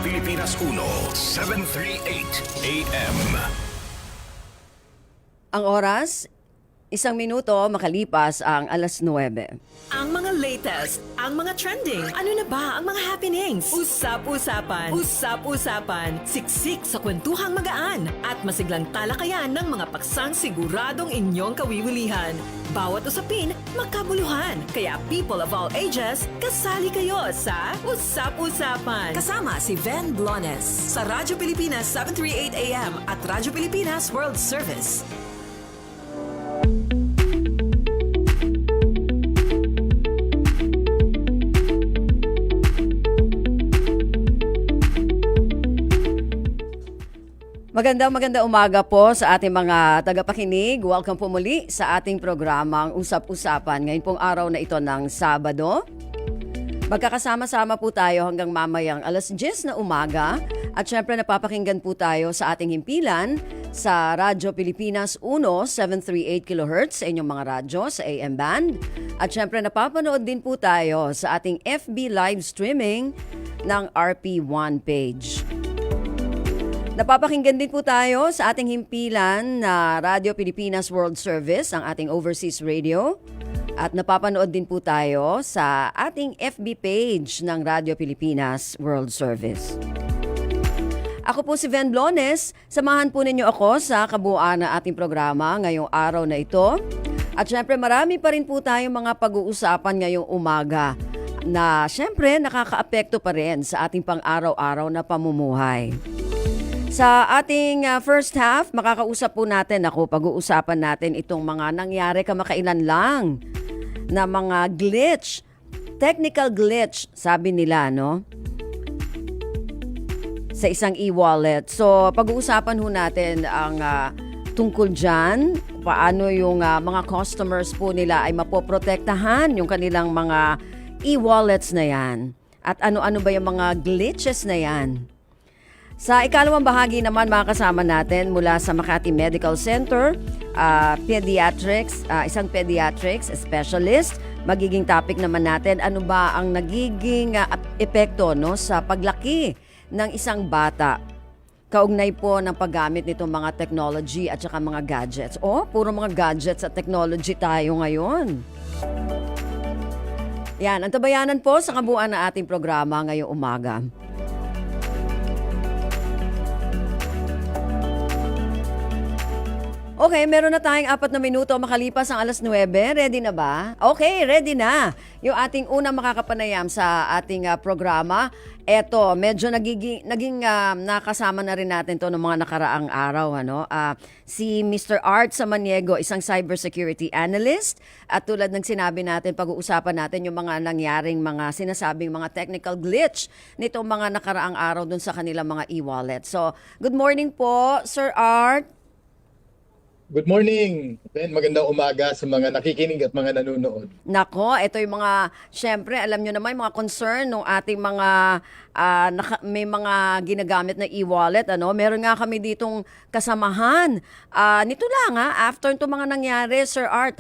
Pilipinas 1, 738 AM. Ang oras, 1 minuto makalipas ang 9:00. Ang mga latest, ang mga trending, ano na ba ang mga happenings? Usap-usapan, usap-usapan, siksik sa kwentuhang magaan at masiglang talakayan ng mga paksang siguradong inyong kawiwilihan. Bawat usapin, makabuluhan. Kaya people of all ages, kasali kayo sa Usap-usapan. Kasama si Ven Blones sa Radyo Pilipinas 738 AM at Radyo Pilipinas World Service. Magandang umaga po sa ating mga tagapakinig. Welcome po muli sa ating programang Usap-Usapan. Ngayon pong araw na ito ng Sabado. Magkakasama-sama po tayo hanggang mamayang 10:00 na umaga. At syempre napapakinggan po tayo sa ating himpilan sa Radyo Pilipinas 1, 738 kHz sa inyong mga radyo sa AM band. At syempre napapanood din po tayo sa ating FB live streaming ng RP1 page. Napapakinggan din po tayo sa ating himpilan na Radyo Pilipinas World Service, ang ating overseas radio. At napapanood din po tayo sa ating FB page ng Radyo Pilipinas World Service. Ako po si Ven Blones. Samahan po ninyo ako sa kabuuan ng ating programa ngayong araw na ito. At syempre marami pa rin po tayong mga pag-uusapan ngayong umaga na syempre nakakaapekto pa rin sa ating pang-araw-araw na pamumuhay. Sa ating first half, makakausap po natin, pag-uusapan natin itong mga nangyari kamakailan lang na mga glitch, technical glitch, sabi nila, no? Sa isang e-wallet. So, pag-uusapan ho natin ang tungkol dyan, paano yung mga customers po nila ay mapoprotektahan yung kanilang mga e-wallets na yan. At ano-ano ba yung mga glitches na yan? Sa ikalawang bahagi naman makakasama natin mula sa Makati Medical Center, pediatrics, isang pediatrics specialist. Magiging topic naman natin ano ba ang nagiging epekto sa paglaki ng isang bata. Kaugnay po ng paggamit nitong mga technology at saka mga gadgets. Puro mga gadgets at technology tayo ngayon. Yan, ang tabayanan po sa kabuuan ng ating programa ngayong umaga. Okay, meron na tayong 4 na minuto makalipas ang 9:00. Ready na ba? Okay, ready na. Yung ating unang makakapanayam sa ating programa. Eto, medyo naging nakasama na rin natin to ng mga nakaraang araw. Si Mr. Art Samaniego, isang cybersecurity analyst. At tulad ng sinabi natin, pag-uusapan natin yung mga nangyaring mga sinasabing mga technical glitch nitong mga nakaraang araw dun sa kanilang mga e-wallet. So, good morning po, Sir Art. Good morning, Ben. Magandang umaga sa mga nakikinig at mga nanonood. Nako, ito yung mga, syempre, alam nyo naman, yung mga concern ng ating mga, may mga ginagamit na e-wallet. Meron nga kami ditong kasamahan. Nito lang, after itong mga nangyari, Sir Art,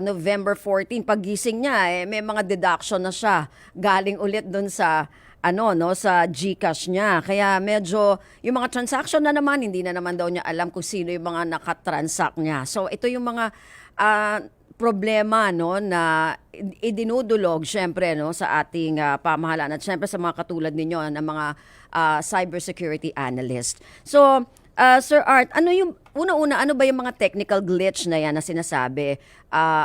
November 14, paggising niya, may mga deduction na siya. Galing ulit dun sa sa GCash niya. Kaya medyo yung mga transaction na naman, hindi na naman daw niya alam kung sino yung mga nakatransact niya. So ito yung mga problema na idinudulog syempre sa ating pamahalaan at syempre sa mga katulad ninyo ng mga cybersecurity analyst. So Sir Art, ano yung una-una, ano ba yung mga technical glitch na yan na sinasabi?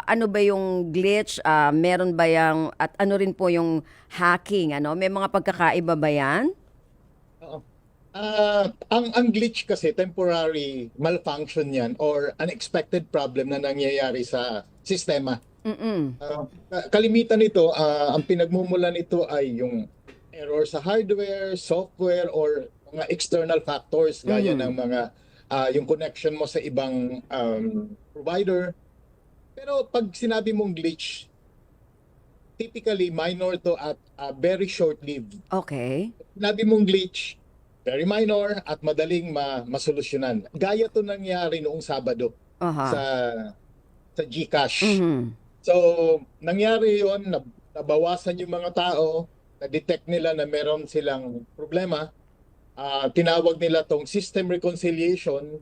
Ano ba yung glitch? Meron ba yung, at ano rin po yung hacking? May mga pagkakaiba ba yan? Oo. Ang glitch kasi, temporary malfunction yan or unexpected problem na nangyayari sa sistema. Kalimitan nito, ang pinagmumulan nito ay yung error sa hardware, software, or mga external factors gaya ng mga yung connection mo sa ibang provider. Pero pag sinabi mong glitch, typically minor to at very short-lived. Okay. Sinabi mong glitch, very minor at madaling masolusyonan. Gaya to nangyari noong Sabado sa GCash. So, nangyari yon, nabawasan yung mga tao, na-detect nila na meron silang problema, tinawag nila tong system reconciliation.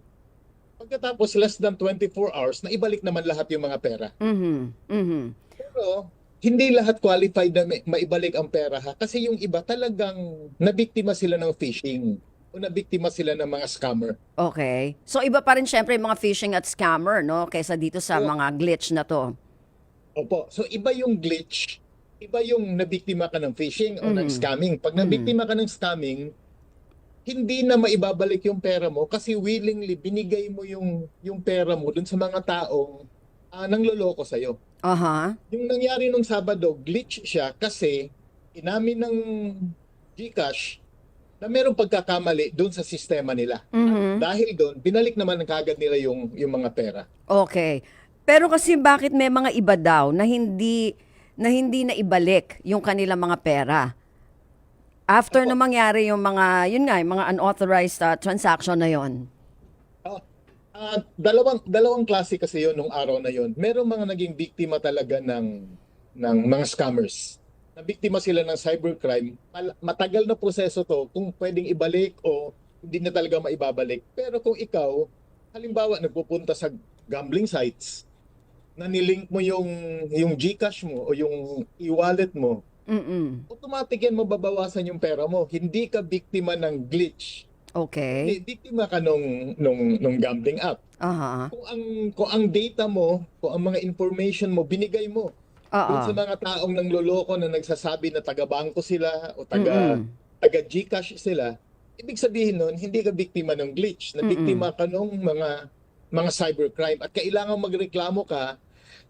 Pagkatapos less than 24 hours, na ibalik naman lahat yung mga pera. Pero hindi lahat qualified na maibalik ang pera ha. Kasi yung iba talagang nabiktima sila ng phishing o nabiktima sila ng mga scammer. Okay. So iba pa rin syempre yung mga phishing at scammer, no? Kaysa dito sa Oo. mga glitch na to. Opo. So iba yung glitch, iba yung nabiktima ka ng phishing o ng scamming. Pag nabiktima ka ng scamming, hindi na maibabalik yung pera mo kasi willingly binigay mo yung pera mo dun sa mga taong nangloloko sa'yo. Aha. Yung nangyari nung Sabado, glitch siya kasi inamin ng GCash na merong pagkakamali doon sa sistema nila. At dahil doon, binalik naman kagad nila yung mga pera. Okay. Pero kasi bakit may mga iba daw na hindi na ibalik yung kanilang mga pera? After na mangyari yung mga, yun nga, yung mga unauthorized transaction na yon. Dalawang klase kasi yun nung araw na yun. Merong mga naging biktima talaga ng mga scammers. Nabiktima sila ng cybercrime. Matagal na proseso to kung pwedeng ibalik o hindi na talaga maibabalik. Pero kung ikaw, halimbawa nagpupunta sa gambling sites, na nilink mo yung GCash mo o yung e-wallet mo, automatic yan mababawasan yung pera mo. Hindi ka biktima ng glitch. Okay. Biktima ka nung gambling app. Aha. Kung ang data mo, kung ang mga information mo binigay mo dun sa mga taong nangloloko na nagsasabi na taga-bangko sila o taga GCash sila, ibig sabihin nun, hindi ka biktima ng glitch, na biktima ka nung mga cybercrime at kailangan magreklamo ka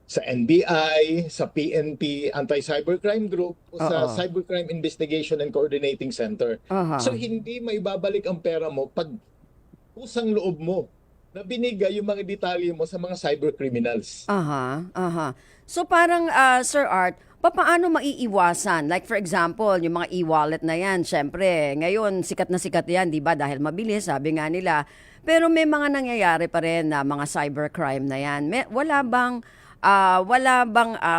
sa NBI, sa PNP, Anti-Cybercrime Group, o sa Cybercrime Investigation and Coordinating Center. So hindi maibabalik ang pera mo pag kusang loob mo na binigay yung mga detalye mo sa mga cybercriminals. Aha. So parang, Sir Art, paano maiiwasan? Like for example, yung mga e-wallet na yan, syempre, ngayon sikat na sikat yan, di ba? Dahil mabilis, sabi nga nila. Pero may mga nangyayari pa rin na mga cybercrime na yan. Wala bang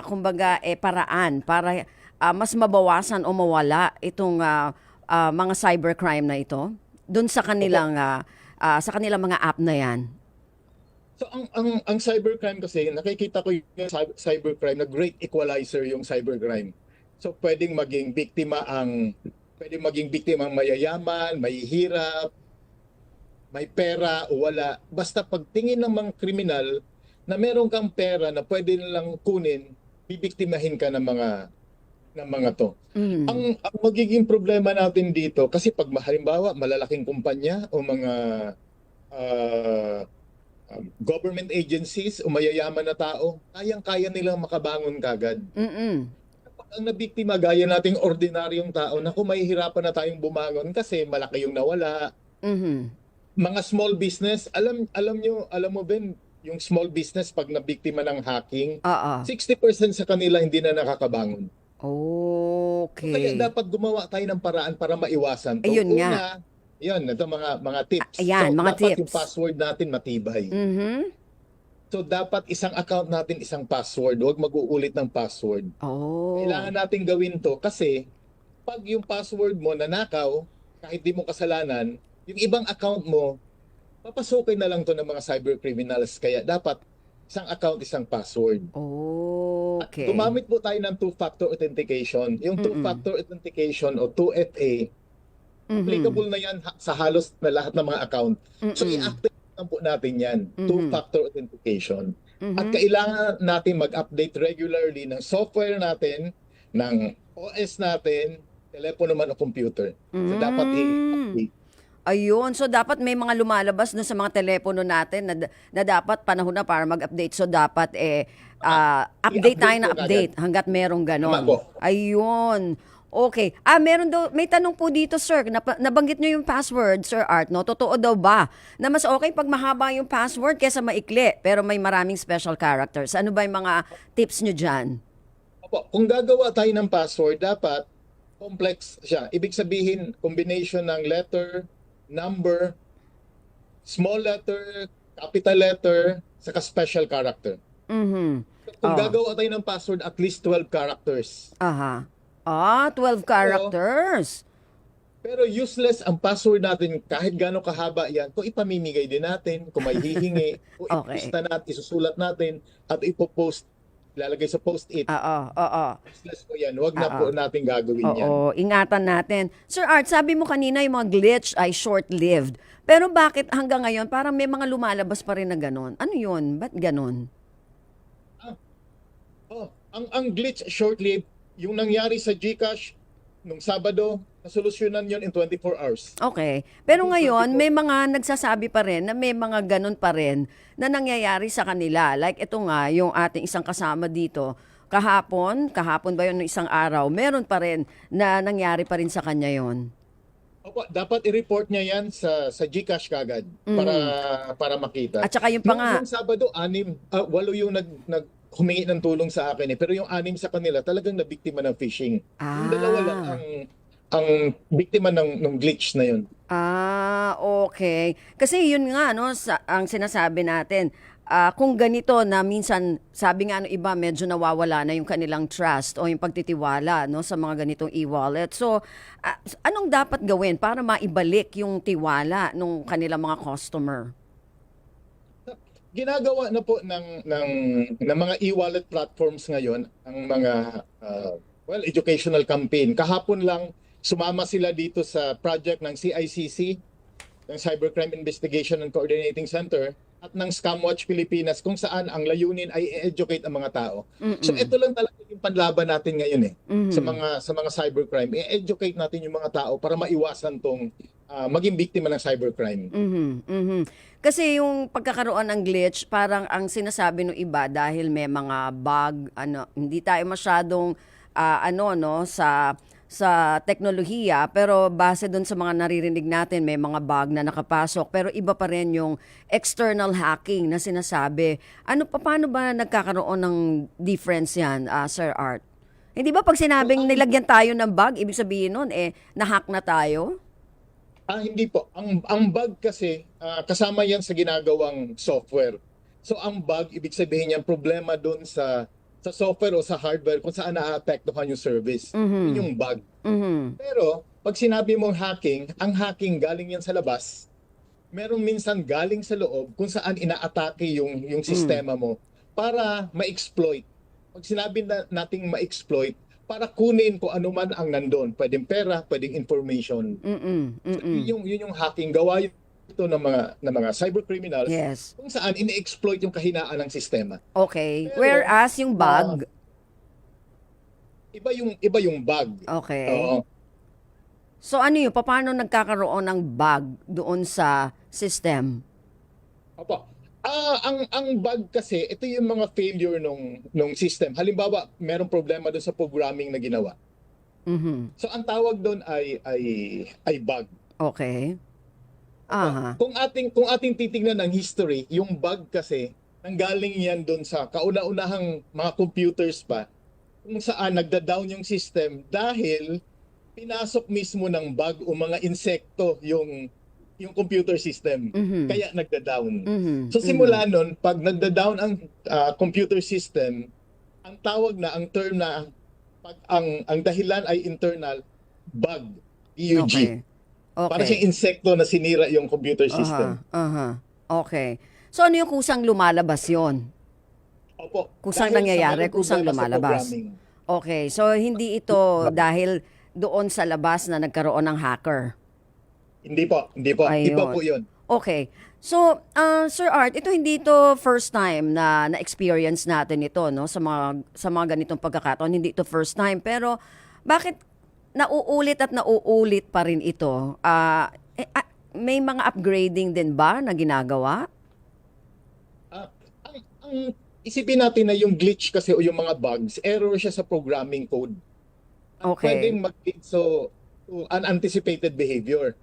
kumbaga paraan para mas mabawasan o mawala itong mga cybercrime na ito doon sa kanilang mga app na yan? So ang cybercrime kasi, nakikita ko yung cybercrime na great equalizer yung cybercrime. So pwedeng maging biktima ang mayayaman, may hirap, may pera o wala. Basta pagtingin ng mga kriminal na meron kang pera na pwede nilang kunin, bibiktimahin ka ng mga to. Ang magiging problema natin dito, kasi pag halimbawa malalaking kumpanya o mga government agencies o mayayaman na tao, kayang-kaya nilang makabangon kagad. Pag ang nabiktima, gaya nating ordinaryong tao, naku, mahihirapan na tayong bumangon kasi malaki yung nawala. Mga small business, alam mo Ben, yung small business pag nabiktima ng hacking, 60% sa kanila hindi na nakakabangon. Okay. Kaya dapat gumawa tayo ng paraan para maiwasan to. Ayun nga. Una, yan, ito mga tips. Ayan, so, mga dapat tips. yung password natin matibay. So, dapat isang account natin, isang password. Huwag mag-uulit ng password. Kailangan natin gawin to kasi pag yung password mo nanakaw, kahit di mo kasalanan, yung ibang account mo, papasukin na lang to ng mga cybercriminals. Kaya dapat isang account, isang password. Okay. At gumamit po tayo ng two-factor authentication. Yung two-factor authentication o 2FA, applicable na yan sa halos na lahat ng mga account. So i-activate lang po natin yan, two-factor authentication. At kailangan natin mag-update regularly ng software natin, ng OS natin, telepono man o computer. So dapat i-update. Ayun. So, dapat may mga lumalabas na sa mga telepono natin na dapat panahon na para mag-update. So, dapat update tayo na update hanggat merong ganon. Tama po. Ayun. Okay. May tanong po dito, sir. Nabanggit nyo yung password, Sir Art, no? Totoo daw ba na mas okay pag mahaba yung password kaysa maikli, pero may maraming special characters? Ano ba yung mga tips nyo dyan? Opo, kung gagawa tayo ng password, dapat complex siya. Ibig sabihin, combination ng letter, number, small letter, capital letter, saka special character. Kung gagawa tayo ng password, at least 12 characters. Aha. 12 characters. Pero useless ang password natin kahit gaano kahaba yan kung ipamimigay din natin, kung may hihingi, kung Okay. iposta natin, isusulat natin at ipopost, lalagay sa post-it. Oo. Useless po yan. Huwag na po natin gagawin yan. Oo, ingatan natin. Sir Art, sabi mo kanina yung mga glitch ay short-lived. Pero bakit hanggang ngayon parang may mga lumalabas pa rin na ganon? Ano yun? Ba't ganon? Ang glitch short-lived, yung nangyari sa GCash nung Sabado, nasolusyonan yon in 24 hours. Okay. Pero ngayon, may mga nagsasabi pa rin na may mga ganon pa rin na nangyayari sa kanila. Like ito nga, yung ating isang kasama dito, kahapon ba yun ng isang araw, meron pa rin na nangyari pa rin sa kanya yon. Opo, dapat i-report niya yan sa GCash kagad para makita. At saka yung pa nga. Yung Sabado, 8, 8 yung humingi ng tulong sa akin eh. Pero yung 6 sa kanila talagang nabiktima ng phishing. Yung dalawa lang ang biktima ng glitch na yun. Okay. Kasi yun nga, no, ang sinasabi natin, kung ganito na minsan, sabi nga iba, medyo nawawala na yung kanilang trust o yung pagtitiwala no, sa mga ganitong e-wallet. So, anong dapat gawin para maibalik yung tiwala ng kanilang mga customer? Ginagawa na po ng mga e-wallet platforms ngayon ang mga educational campaign. Kahapon lang sumama sila dito sa project ng CICC, ng Cybercrime Investigation and Coordinating Center, at ng Scamwatch Pilipinas kung saan ang layunin ay i-educate ang mga tao. So ito lang talaga yung panlaban natin ngayon sa mga cybercrime. I-educate natin yung mga tao para maiwasan tong maging biktima ng cybercrime. Kasi yung pagkakaroon ng glitch, parang ang sinasabi ng iba dahil may mga bug, hindi tayo masyadong sa teknolohiya, pero base doon sa mga naririnig natin, may mga bug na nakapasok, pero iba pa rin yung external hacking na sinasabi. Paano ba nagkakaroon ng difference yan, Sir Art? Hindi ba pag sinabing nilagyan tayo ng bug, ibig sabihin nun, na-hack na tayo? Hindi po. Ang bug kasi, kasama yan sa ginagawang software. So ang bug, ibig sabihin yan, problema doon sa software o sa hardware kung saan naapektuhan yung service. Yun yung bug. Pero, pag sinabi mong hacking, ang hacking galing yan sa labas. Merong minsan galing sa loob kung saan inaatake yung sistema mo para ma-exploit. Pag sinabi nating ma-exploit, para kunin kung ano man ang nandun. Pwedeng pera, pwedeng information. So, yun yung hacking. Gawa ito ng mga cybercriminals kung saan ini-exploit yung kahinaan ng sistema. Okay. Pero, whereas yung bug, iba yung bug. okay. Oo. So ano yun? Paano nagkakaroon ng bug doon sa system? Opo. Ang bug kasi, ito yung mga failure nung system. Halimbawa, merong problema doon sa programming na ginawa. So ang tawag doon ay bug. Okay. Kung ating titingnan ng history, yung bug kasi nanggaling yan doon sa kauna-unahang mga computers pa kung saan nagda-down yung system dahil pinasok mismo ng bug o mga insekto yung computer system. Kaya nagda-down. So simula nun, pag nagda-down ang computer system, ang tawag na, ang term na pag ang dahilan ay internal, bug, BUG. Okay. Para siyang insekto na sinira yung computer system. Okay. So ano yung kusang lumalabas yon? Opo. Kusang Dahil nangyayari, sa mga kusang problema sa lumalabas. programming. Okay. So hindi ito dahil doon sa labas na nagkaroon ng hacker. Hindi po. Iba Ayun. po yun. Okay. So, Sir Art, hindi ito first time na na-experience natin ito, no? Sa mga ganitong pagkakataon, hindi ito first time. Pero bakit nauulit at nauulit pa rin ito? May mga upgrading din ba na ginagawa? Ang isipin natin na yung glitch kasi o yung mga bugs, error siya sa programming code. Okay. Pwedeng mag-lead to unanticipated behavior.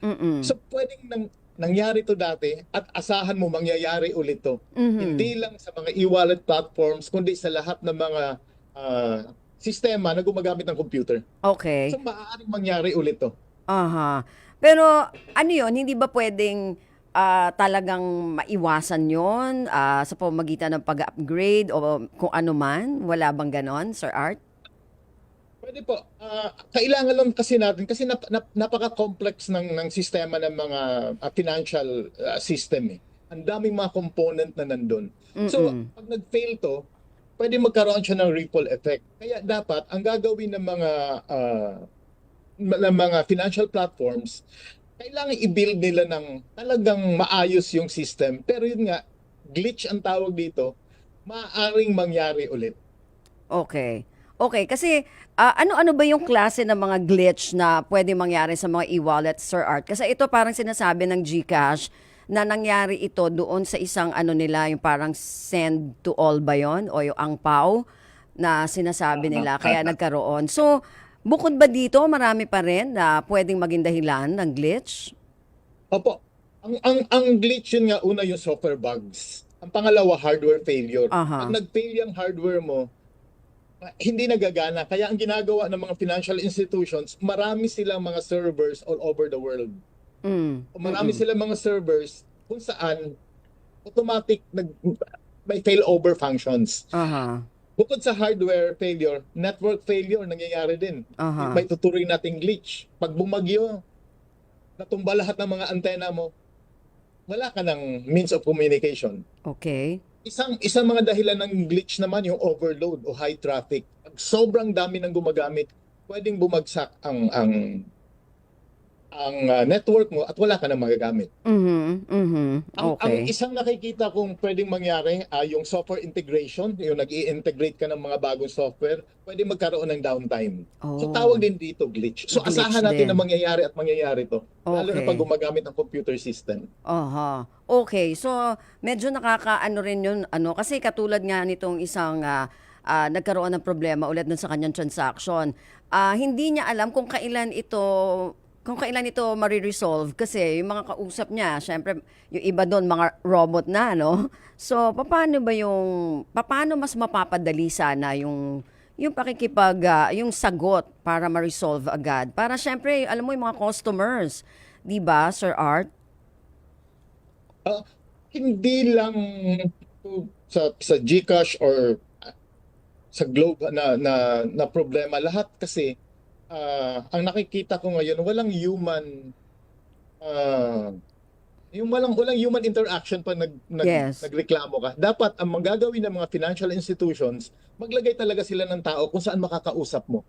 So pwedeng nangyari to dati at asahan mo mangyayari ulit to. Hindi lang sa mga e-wallet platforms kundi sa lahat ng mga sistema na gumagamit ng computer. Okay. So maaaring mangyari ulit to. Pero ano yun, hindi ba pwedeng talagang maiwasan yon sa pamamagitan ng pag-upgrade o kung ano man? Wala bang ganon, Sir Art? Pwede po. Kailangan lang kasi natin kasi napaka-complex ng sistema ng mga financial system eh. Ang daming mga component na nandun. So, pag nag-fail to, pwede magkaroon siya ng ripple effect. Kaya dapat ang gagawin ng mga financial platforms, kailangan i-build nila ng talagang maayos yung system. Pero yun nga, glitch ang tawag dito, maaaring mangyari ulit. Okay. Okay, kasi ano-ano ba yung klase ng mga glitch na pwede mangyari sa mga e-wallet, Sir Art? Kasi ito parang sinasabi ng GCash na nangyari ito doon sa isang ano nila, yung parang send to all ba yun? O yung angpao na sinasabi nila, kaya nagkaroon. So, bukod ba dito, marami pa rin na pwedeng maging dahilan ng glitch? Opo. Ang glitch yun nga, una yung software bugs. Ang pangalawa, hardware failure. Aha. Pag nag-fail yung hardware mo, hindi nagagana. Kaya ang ginagawa ng mga financial institutions, marami silang mga servers all over the world. O marami silang mga servers kung saan automatic may failover functions. Aha. Bukod sa hardware failure, network failure nangyayari din. Aha. May tuturing nating glitch. Pag bumagyo, natumba lahat ng mga antena mo, wala ka ng means of communication. Okay. Isang mga dahilan ng glitch naman yung overload o high traffic. Pag sobrang dami ng gumagamit, pwedeng bumagsak ang network mo at wala ka nang magagamit. Ang Okay. isang nakikita kong pwedeng mangyari yung software integration, yung nag-i-integrate ka ng mga bagong software, pwedeng magkaroon ng downtime. So Oh. tawag din dito glitch. So Glitch asahan natin din. na mangyayari to. Lalo na Okay. pag gumagamit ng computer system. Aha. Okay. So, medyo nakakaano rin yun, ano, kasi katulad nga nitong isang nagkaroon ng problema ulit dun sa kanyang transaction. Hindi niya alam kung kailan ito mariresolve kasi yung mga kausap niya, syempre, yung iba doon, mga robot na, no? So, paano mas mapapadali sana yung yung sagot para ma-resolve agad? Para syempre, alam mo yung mga customers, di ba, Sir Art? Hindi lang sa GCash or sa Globe na problema, lahat kasi ang nakikita ko ngayon walang human interaction pa Yes. nagreklamo ka. Dapat ang magagawin ng mga financial institutions, maglagay talaga sila ng tao kung saan makakausap mo.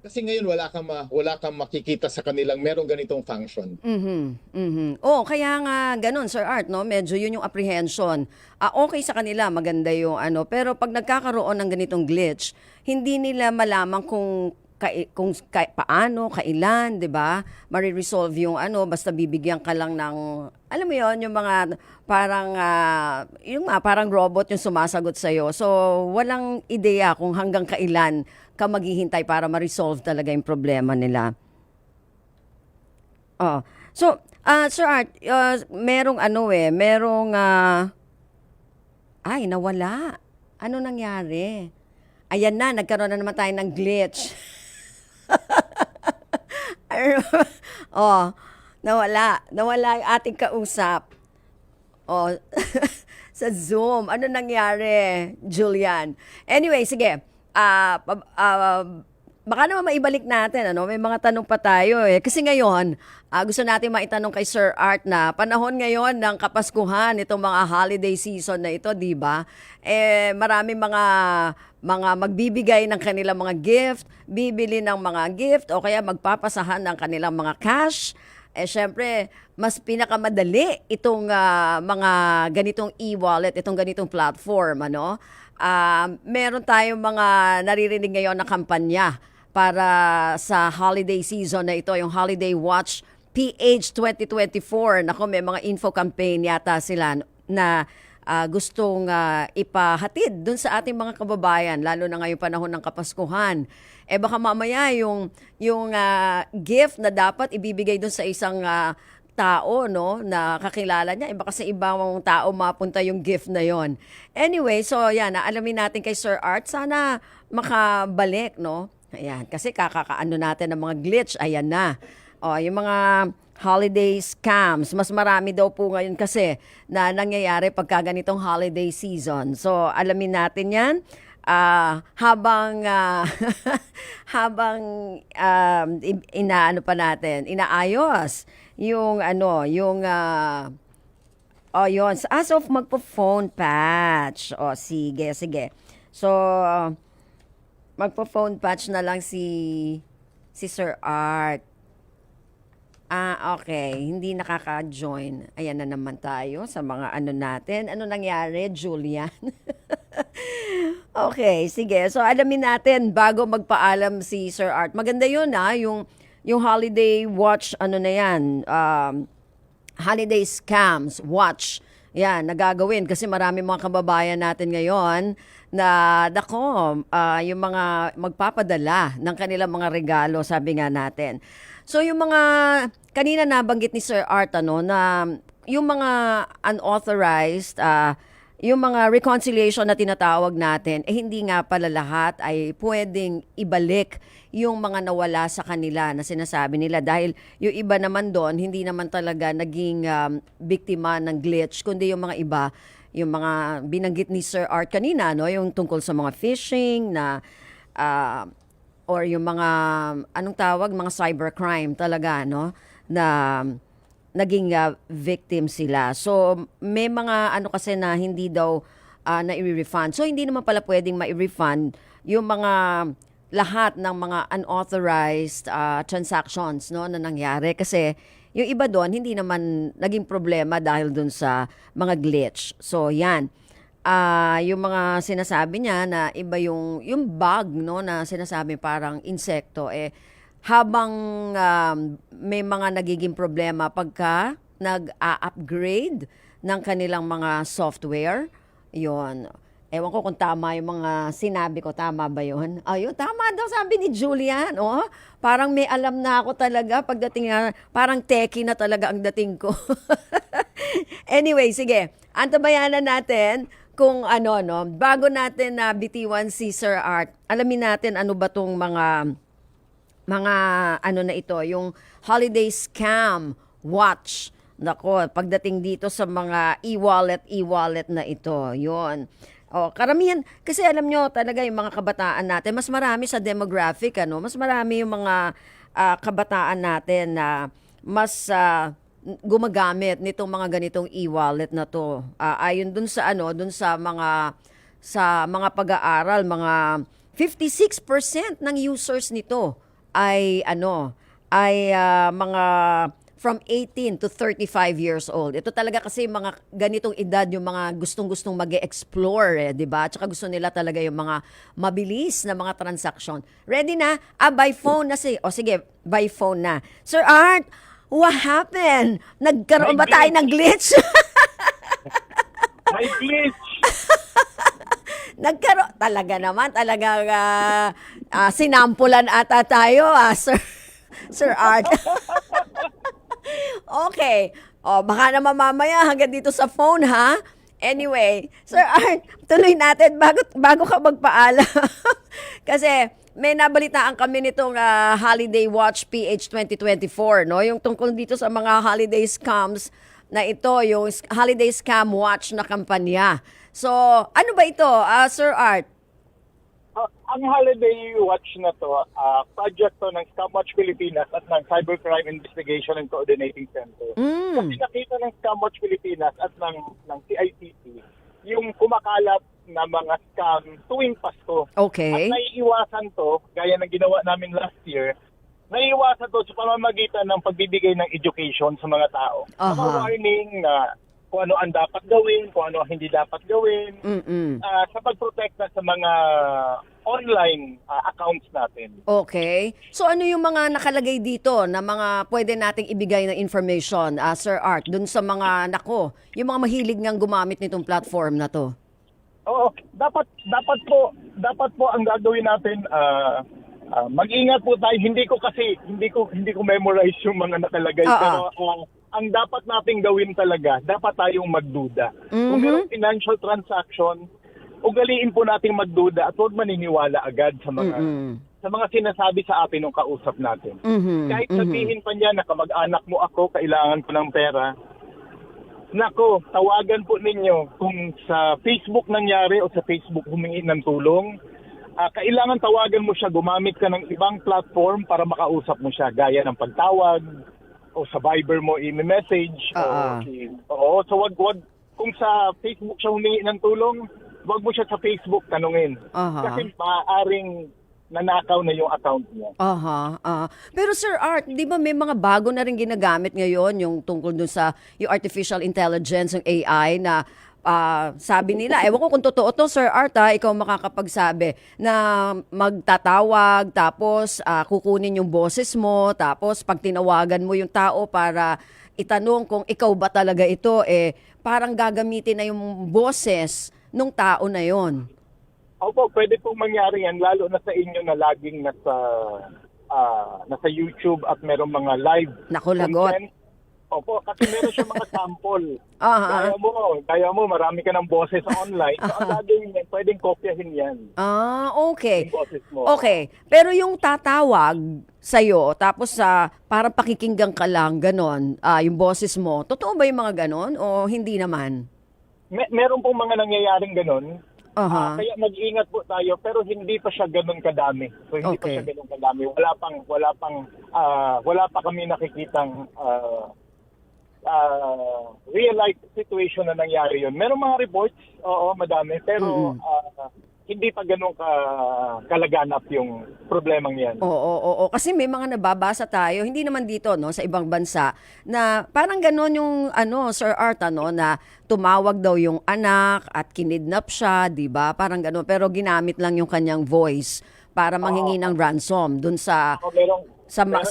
Kasi ngayon wala kang makikita sa kanilang merong ganitong function. Oh, kaya nga ganun, Sir Art, no? Medyo yun yung apprehension. Okay sa kanila, maganda yung ano, pero pag nagkakaroon ng ganitong glitch, hindi nila malaman kung paano, kailan, 'di ba? Mare-resolve yung ano, basta bibigyan ka lang ng alam mo yon, yung mga parang robot yung sumasagot sa So, walang ideya kung hanggang kailan ka maghihintay para ma-resolve talaga yung problema nila. Oh. So, Sir Art, ay, nawala. Ano nangyari? Ayan na, nagkaroon na naman tayo ng glitch. Nawala yung ating kausap. Sa Zoom. Ano nangyari, Julian? Anyway, sige. Baka naman maibalik natin, ano? May mga tanong pa tayo eh. Kasi ngayon, gusto natin maitanong kay Sir Art na panahon ngayon ng Kapaskuhan, itong mga holiday season na ito, di ba? Marami mga magbibigay ng kanilang mga gift, bibili ng mga gift, o kaya magpapasahan ng kanilang mga cash. Syempre, mas pinakamadali itong mga ganitong e-wallet, itong ganitong platform, ano? Meron tayong mga naririnig ngayon na kampanya para sa holiday season na ito, yung Holiday Watch PH 2024. Nako, may mga info campaign yata sila na gustong ipahatid dun sa ating mga kababayan, lalo na ngayong panahon ng Kapaskuhan. Baka mamaya yung gift na dapat ibibigay dun sa isang tao, no, na kakilala niya, baka sa ibang tao mapunta yung gift na yon. Anyway, so yan, alamin natin kay Sir Art, sana makabalik, no? Ayan, kasi kakakaano natin ng mga glitch, ayan na. Yung mga holiday scams, mas marami daw po ngayon kasi na nangyayari pagka ganitong holiday season. So, alamin natin yan. habang habang inaano pa natin, inaayos yung yun. As of magpo-phone patch. Sige, sige. So, magpo-phone patch na lang si Sir Art. Okay. Hindi nakaka-join. Ayan na naman tayo sa mga ano natin. Ano nangyari, Julian? Okay, sige. So, alamin natin bago magpaalam si Sir Art. Maganda yun, yung holiday watch, ano na yan, holiday scams, watch. Yan, nagagawin kasi marami mga kababayan natin ngayon na yung mga magpapadala ng kanilang mga regalo, sabi nga natin. So yung mga kanina nabanggit ni Sir Art na yung mga unauthorized yung mga reconciliation na tinatawag natin hindi nga pala lahat ay pwedeng ibalik yung mga nawala sa kanila na sinasabi nila dahil yung iba naman doon hindi naman talaga naging biktima ng glitch kundi yung mga iba yung mga binanggit ni Sir Art kanina yung tungkol sa mga phishing na or yung mga anong tawag mga cybercrime talaga na naging victim sila. So may mga kasi na hindi daw na i-refund. So hindi naman pala pwedeng ma-refund yung mga lahat ng mga unauthorized transactions na nangyari kasi yung iba doon hindi naman naging problema dahil doon sa mga glitch. So yan. Yung mga sinasabi niya na iba yung bug na sinasabi parang insekto habang may mga nagiging problema pagka nag-upgrade ng kanilang mga software. Yon. Ewan ko kung tama yung mga sinabi ko. Tama ba yun? Ayun, tama daw sabi ni Julian. Parang may alam na ako talaga pagdating parang techie na talaga ang dating ko. Anyway, sige. Antabayanan natin kung bago natin bitiwan si Sir Art, alamin natin ano ba tong mga na ito, yung holiday scam watch. Nako, pagdating dito sa mga e-wallet na ito, yun. Karamihan, kasi alam nyo talaga yung mga kabataan natin, mas marami sa demographic, mas marami yung mga kabataan natin na mas gumagamit nitong mga ganitong e-wallet na to. Ayon dun sa mga pag-aaral, mga 56% ng users nito ay mga from 18 to 35 years old. Ito talaga kasi mga ganitong edad yung mga gustong-gustong mag-explore, 'di ba? Tsaka gusto nila talaga yung mga mabilis na mga transaction. Ready na? By phone na sige, by phone na. Sir Art, what happened? Nagkaroon ba tayo ng glitch? May glitch! Nagkaroon. Talaga naman. Talagang sinampulan ata tayo, Sir Art. Okay. Baka naman mamaya hanggang dito sa phone, ha? Anyway, Sir Art, tuloy natin bago ka magpaalam. Kasi may nabalitaan kami nitong Holiday Watch PH 2024, yung tungkol dito sa mga holiday scams na ito, yung holiday scam watch na kampanya. So, ano ba ito, Sir Art? Ang holiday watch na to, project to ng Scam Watch Pilipinas at ng Cybercrime Investigation and Coordinating Center. Kasi nakita ng Scam Watch Pilipinas at ng CICT yung kumakalat na mga scam tuwing Pasko. Okay. At naiiwasan to, gaya ng ginawa namin last year, naiiwasan to sa pamamagitan ng pagbibigay ng education sa mga tao. Mga warning na kung ano ang dapat gawin, kung ano ang hindi dapat gawin, sa pagprotekta sa mga online accounts natin. Okay. So ano yung mga nakalagay dito na mga pwede nating ibigay na information, Sir Art, dun sa mga, yung mga mahilig ngang gumamit nitong platform na to? Oo, dapat po ang gagawin natin, mag-ingat po tayo. Hindi ko memorize yung mga nakalagay, pero ang dapat nating gawin talaga, dapat tayong magduda. Kung mayroong financial transaction, ugaliin po nating magduda at huwag maniniwala agad sa mga sinasabi sa atin ng kausap natin. Kahit sabihin pa niya na kamag-anak mo ako, kailangan ko ng pera, Nako, tawagan po ninyo kung sa Facebook nangyari o sa Facebook humingi ng tulong. Kailangan tawagan mo siya, gumamit ka ng ibang platform para makausap mo siya, gaya ng pagtawag o sa Viber mo i-message. Oo, so wag kung sa Facebook siya humingi ng tulong, wag mo siya sa Facebook tanungin. Kasi maaaring nanakaw na yung account niya. Pero Sir Art, di ba may mga bago na rin ginagamit ngayon yung tungkol dun sa yung artificial intelligence, yung AI na sabi nila, ewan ko kung totoo to Sir Art ikaw makakapagsabi na magtatawag tapos kukunin yung boses mo tapos pag tinawagan mo yung tao para itanong kung ikaw ba talaga ito, parang gagamitin na yung boses nung tao na yon. Opo, pwede pong mangyari yan, lalo na sa inyo na laging nasa YouTube at merong mga live Naku, lagot. content. Opo, kasi meron siya mga sample. Aha. Kaya mo, marami ka ng boses online. So, ang laging pwedeng kopyahin yan. Okay. Yung boses mo. Okay. Pero yung tatawag sa'yo, tapos parang pakikinggan ka lang, ganon, yung boses mo, totoo ba yung mga ganon o hindi naman? Meron pong mga nangyayaring ganon. Aha. Kaya mag-ingat po tayo, pero hindi pa siya ganun kadami. So hindi pa Okay. siya ganun kadami. Wala pa kami nakikitang real life situation na nangyari yun. Meron mga reports, oo, madami, pero hindi pa ganun kalaganap yung problemang yan. Oo. Kasi may mga nababasa tayo, hindi naman dito, no, sa ibang bansa, na parang gano'n yung, Sir Art, na tumawag daw yung anak at kinidnap siya, di ba? Parang gano'n. Pero ginamit lang yung kanyang voice para manghingi ng ransom dun sa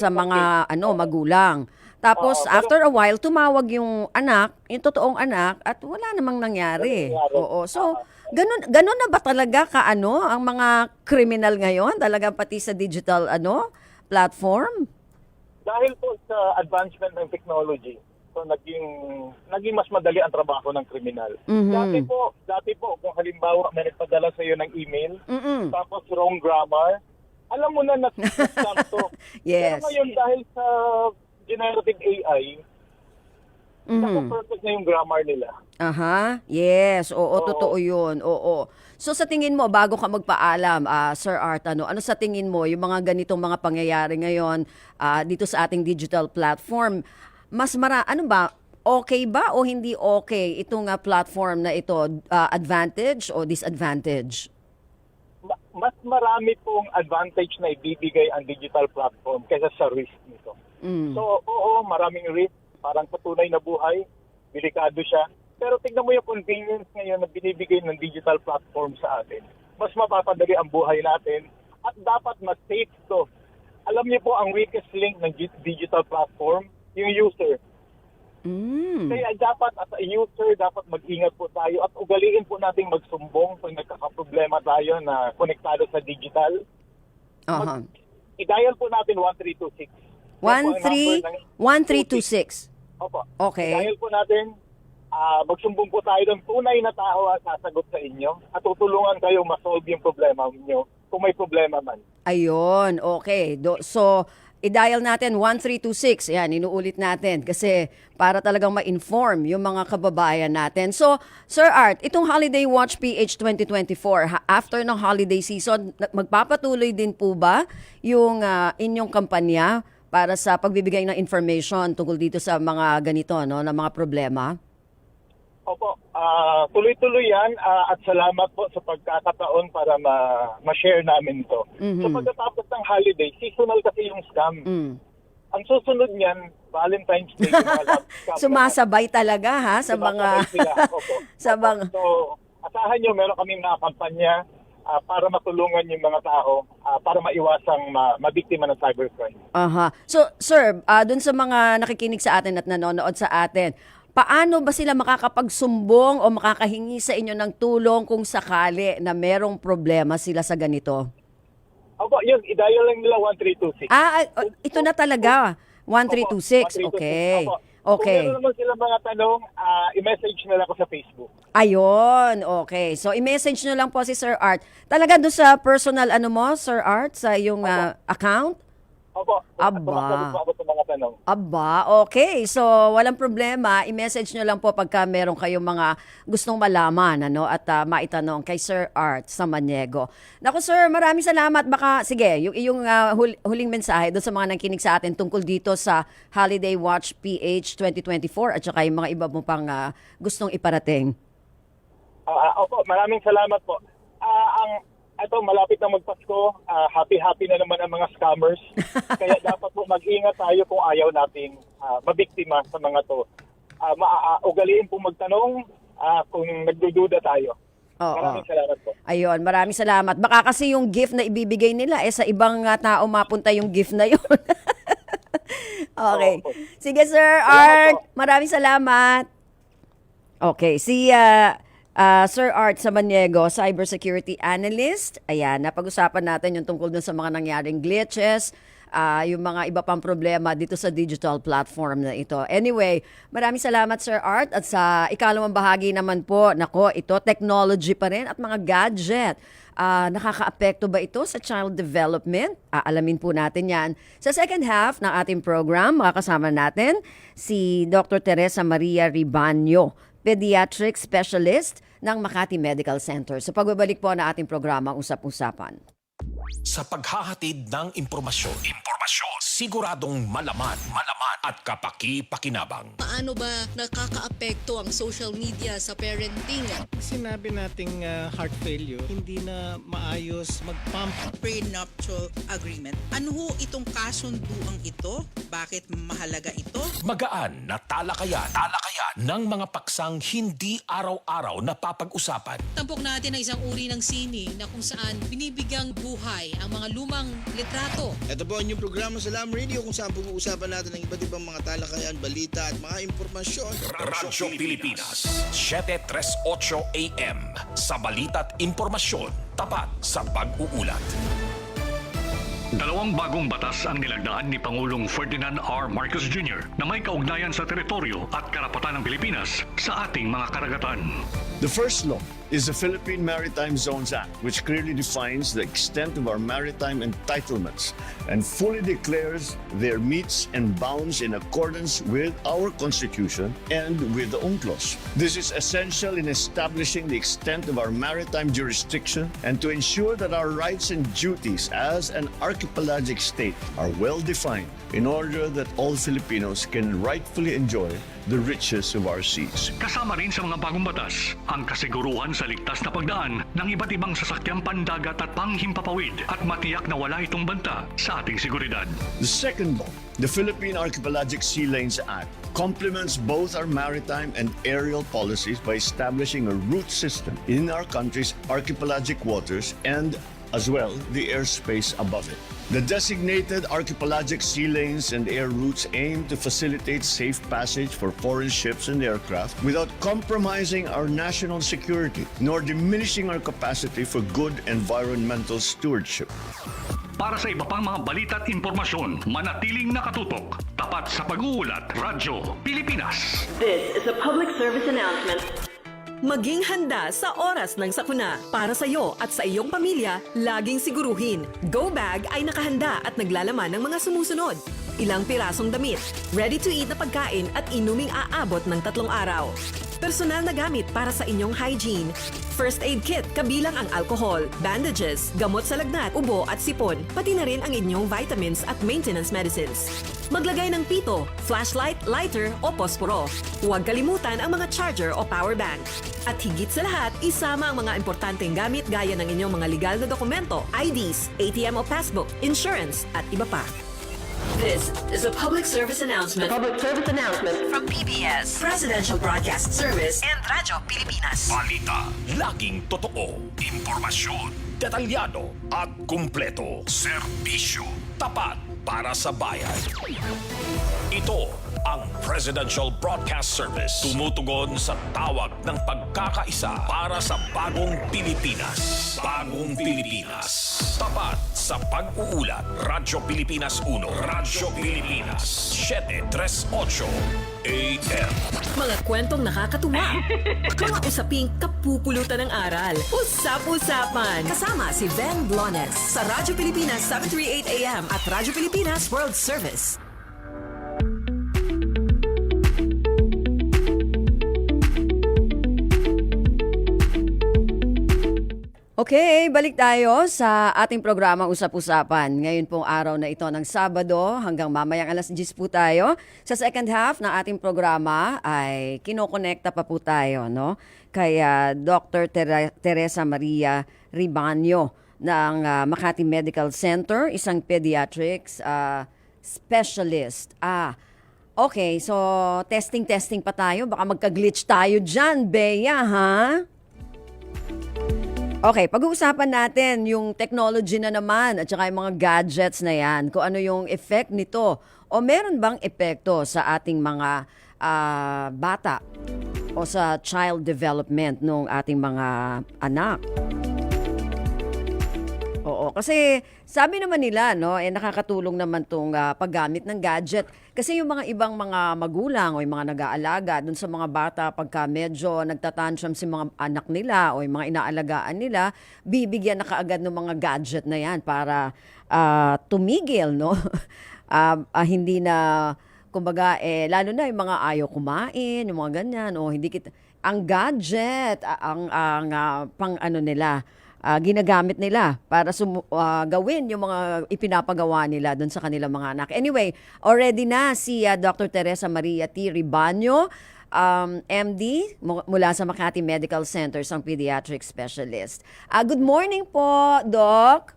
mga magulang. Tapos, after a while, tumawag yung anak, yung totoong anak, at wala namang nangyari. Oo. So, ganun na ba talaga ang mga kriminal ngayon? Talaga pati sa digital, platform? Dahil po sa advancement ng technology, so naging mas madali ang trabaho ng kriminal. Dati po, kung halimbawa may nagpadala sa iyo ng email, tapos wrong grammar, alam mo na scam to. Yes. Pero ngayon, dahil sa generative AI, perfect na yung grammar nila. Yes. Oo, totoo yun. Oo. So sa tingin mo, bago ka magpaalam, Sir Art, ano sa tingin mo, yung mga ganitong mga pangyayari ngayon dito sa ating digital platform, okay ba o hindi okay itong platform na ito, advantage o disadvantage? Mas marami pong advantage na ibibigay ang digital platform kaysa sa risk nito. So, oo, maraming risk, parang patunay na buhay, delikado siya. Pero tignan mo yung convenience ngayon na binibigay ng digital platform sa atin. Mas mapapadali ang buhay natin at dapat mas safe to. Alam niyo po, ang weakest link ng digital platform, yung user. Kaya dapat as a user, dapat mag-ingat po tayo at ugaliin po nating magsumbong kung nagkakaproblema tayo na konektado sa digital. I-dial po natin 1326. 1326. Opo. Okay. I-dial po natin, magsumbong po tayo ng tunay na tao ang sasagot sa inyo at tutulungan kayo ma-solve yung problema niyo kung may problema man. Ayun, okay. So, i-dial natin 1326. Yan, inuulit natin kasi para talagang ma-inform yung mga kababayan natin. So, Sir Art, itong Holiday Watch PH 2024, after ng holiday season, magpapatuloy din po ba yung inyong kampanya para sa pagbibigay ng information tungkol dito sa mga ganito, na mga problema? Opo, tuloy-tuloy yan at salamat po sa pagkakataon para ma-share namin to. So pagkatapos ng holiday, seasonal kasi yung scam. Ang susunod niyan, Valentine's Day. Sumasabay talaga sa mga... So, asahan nyo, meron kaming mga kampanya para matulungan yung mga tao para maiwasang mabiktima ng cybercrime. So, sir, dun sa mga nakikinig sa atin at nanonood sa atin, paano ba sila makakapagsumbong o makakahingi sa inyo ng tulong kung sakali na merong problema sila sa ganito? Opo, yun, i-dial lang nila 1326. Ito na talaga. 1326. Okay. Okay. Kung meron naman sila mga tanong, i-message nila ako sa Facebook. Ayun, okay. So, i-message nyo lang po si Sir Art. Talaga doon sa personal Sir Art, sa iyong account? Opo, Aba. sumasagot po ako sa mga tanong. Aba, okay. So, walang problema. I-message nyo lang po pagka meron kayong mga gustong malaman, ano, at maitanong kay Sir Art Samaniego. Naku, sir, maraming salamat. Baka, sige, yung huling mensahe doon sa mga nakikinig sa atin tungkol dito sa Holiday Watch PH 2024 at saka yung mga iba mo pang gustong iparating. Opo, maraming salamat po. Ito, malapit na magpasko. Happy-happy na naman ang mga scammers. Kaya dapat po mag-ingat tayo kung ayaw nating mabiktima sa mga to. Ugaliin po magtanong kung nagdududa tayo. Oo. Maraming salamat po. Ayun, maraming salamat. Baka kasi yung gift na ibibigay nila, sa ibang tao mapunta yung gift na yun. Okay. Oo. Sige, Sir Salamat Art. Maraming salamat. Okay, si Sir Art Samaniego, Cybersecurity Analyst. Ayan, napag-usapan natin yung tungkol dun sa mga nangyaring glitches, yung mga iba pang problema dito sa digital platform na ito. Anyway, maraming salamat Sir Art at sa ikalawang bahagi naman po, nako, ito technology pa rin at mga gadget. Nakakaapekto ba ito sa child development? Aalamin po natin yan. Sa second half ng ating program, makakasama natin si Dr. Teresa Maria Ribaño, Pediatric Specialist ng Makati Medical Center. Sa pagbabalik po na ating programa, Usap-Usapan. Sa paghahatid ng impormasyon, siguradong malaman at kapaki-pakinabang. Paano ba nakakaapekto ang social media sa parenting? Sinabi nating heart failure, hindi na maayos mag-pump. Prenuptial agreement. Ano ho itong kasunduang ito? Bakit mahalaga ito? Magaan na talakayan ng mga paksang hindi araw-araw napapag-usapan. Tampok natin ang isang uri ng sining na kung saan binibigyang buhay ang mga lumang litrato. Ito po ang inyong programa sa Lam Radio kung saan pag-uusapan natin ang iba't ibang mga talakayan, balita at mga impormasyon. Radyo Pilipinas, 7:38 AM. Sa balita at impormasyon, tapat sa pag-uulat. Dalawang bagong batas ang nilagdaan ni Pangulong Ferdinand R. Marcos Jr. na may kaugnayan sa teritoryo at karapatan ng Pilipinas sa ating mga karagatan. The first law is the Philippine Maritime Zones Act, which clearly defines the extent of our maritime entitlements and fully declares their metes and bounds in accordance with our Constitution and with the UNCLOS. This is essential in establishing the extent of our maritime jurisdiction and to ensure that our rights and duties as an archipelagic state are well defined in order that all Filipinos can rightfully enjoy the riches of our seas. Kasama rin sa mga bagong batas ang kasiguruhan sa ligtas na pagdaan ng iba't ibang sasakyang pandagat at panghimpapawid at matiyak na wala itong banta sa ating seguridad. The second law, the Philippine Archipelagic Sea Lanes Act, complements both our maritime and aerial policies by establishing a route system in our country's archipelagic waters and as well the airspace above it. The designated archipelagic sea lanes and air routes aim to facilitate safe passage for foreign ships and aircraft without compromising our national security nor diminishing our capacity for good environmental stewardship. Para sa iba pang mga balita at impormasyon, manatiling nakatutok, tapat sa pag-uulat, Radyo Pilipinas. This is a public service announcement. Maging handa sa oras ng sakuna. Para sa iyo at sa iyong pamilya, laging siguruhin. Go Bag ay nakahanda at naglalaman ng mga sumusunod. Ilang pirasong damit, ready-to-eat na pagkain at inuming aabot ng 3 araw. Personal na gamit para sa inyong hygiene. First aid kit kabilang ang alcohol, bandages, gamot sa lagnat, ubo at sipon, pati na rin ang inyong vitamins at maintenance medicines. Maglagay ng pito, flashlight, lighter o posporo. Huwag kalimutan ang mga charger o power bank. At higit sa lahat, isama ang mga importanteng gamit gaya ng inyong mga legal na dokumento, IDs, ATM o passbook, insurance at iba pa. This is a public service announcement. From PBS, Presidential Broadcast Service and Radyo Pilipinas. Balita, laging totoo. Impormasyon, detalyado at kumpleto. Serbisyo, tapat para sa bayan. Ito ang Presidential Broadcast Service. Tumutugon sa tawag ng pagkakaisa para sa bagong Pilipinas. Bagong Pilipinas. Tapat sa pag-uulat. Radyo Pilipinas 1. Radyo Pilipinas 738 AM. Mga kwentong nakakatuwa. Mga usaping kapupulutan ng aral. Usap-usapan. Kasama si Ben Blones sa Radyo Pilipinas 738 AM at Radyo Pilipinas World Service. Okay, balik tayo sa ating programang Usap-Usapan. Ngayon pong araw na ito ng Sabado hanggang mamayang alas 10 po tayo. Sa second half ng ating programa ay kinokonekta pa po tayo, no? Kay Dr. Teresa Maria Ribanyo ng Makati Medical Center, isang pediatrics specialist. Okay, so testing pa tayo. Baka magka-glitch tayo dyan, Bea, ha? Okay, pag-uusapan natin yung technology na naman at saka yung mga gadgets na yan, kung ano yung effect nito o meron bang epekto sa ating mga bata o sa child development ng ating mga anak. Oo, kasi sabi naman nila, no, nakakatulong naman tong paggamit ng gadget. Kasi yung mga ibang mga magulang o yung mga nag-aalaga dun sa mga bata pagka medyo nagtatantrum si mga anak nila o yung mga inaalagaan nila, bibigyan na kaagad ng mga gadget na yan para tumigil, no? Hindi na, kumbaga, lalo na yung mga ayaw kumain, yung mga ganyan, o hindi kita, ang gadget, ang pang ano nila, ginagamit nila para gawin yung mga ipinapagawa nila doon sa kanilang mga anak. Anyway, already na si Dr. Teresa Maria T. Ribanyo, MD, mula sa Makati Medical Center, isang pediatric specialist. Good morning po, Doc.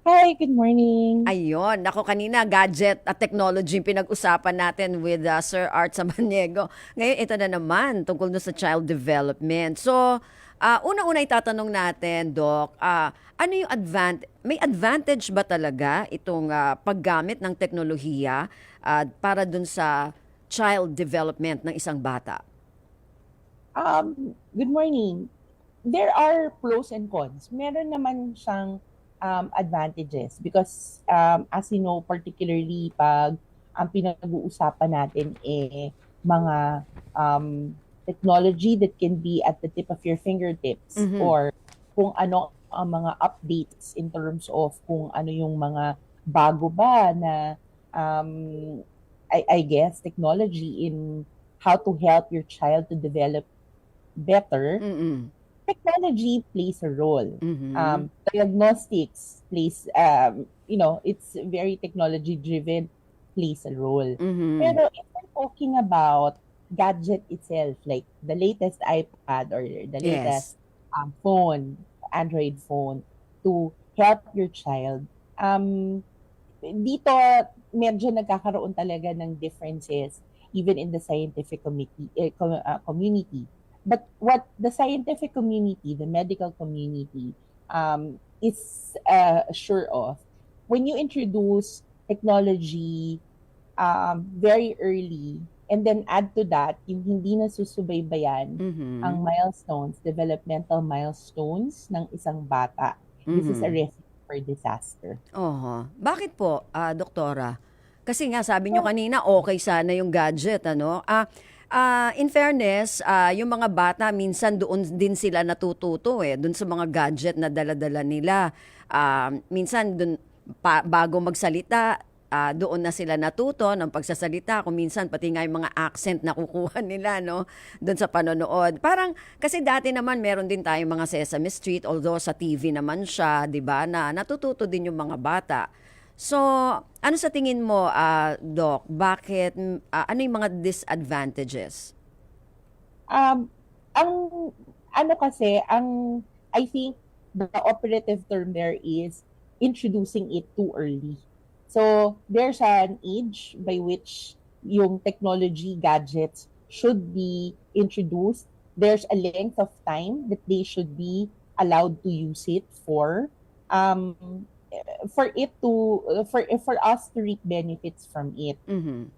Hi, good morning. Ayun, nako kanina gadget at technology yung pinag-usapan natin with Sir Art Samaniego. Ngayon, ito na naman tungkol sa child development. So, una-una itatanong natin, Doc, ano yung may advantage ba talaga itong paggamit ng teknolohiya para dun sa child development ng isang bata? Good morning. There are pros and cons. Meron naman siyang advantages because as you know, particularly pag ang pinag-uusapan natin mga technology that can be at the tip of your fingertips or kung ano ang mga updates in terms of kung ano yung mga bago ba na I guess technology in how to help your child to develop better. Technology plays a role. Diagnostics plays it's very technology driven, plays a role. Pero if we're talking about gadget itself, like the latest iPad or the latest phone, Android phone, to help your child, dito medyo nagkakaroon talaga ng differences even in the scientific community. But what the scientific community, the medical community, is sure of, when you introduce technology very early, and then add to that, yung hindi na susubaybayan ang milestones, developmental milestones ng isang bata. This is a recipe for disaster. Bakit po, Doktora? Kasi nga, sabi nyo kanina, okay sana yung gadget, ano? In fairness, yung mga bata, minsan doon din sila natututo doon sa mga gadget na dala-dala nila. Minsan, bago magsalita, doon na sila natuto ng pagsasalita. Kung minsan, pati nga yung mga accent na kukuha nila, no? Doon sa panonood. Parang, kasi dati naman, meron din tayong mga Sesame Street, although sa TV naman siya, di ba, na natututo din yung mga bata. So, ano sa tingin mo, Doc? Bakit, ano yung mga disadvantages? I think the operative term there is introducing it too early. So, there's an age by which yung technology gadgets should be introduced. There's a length of time that they should be allowed to use it for. for it to for us to reap benefits from it. Mhm.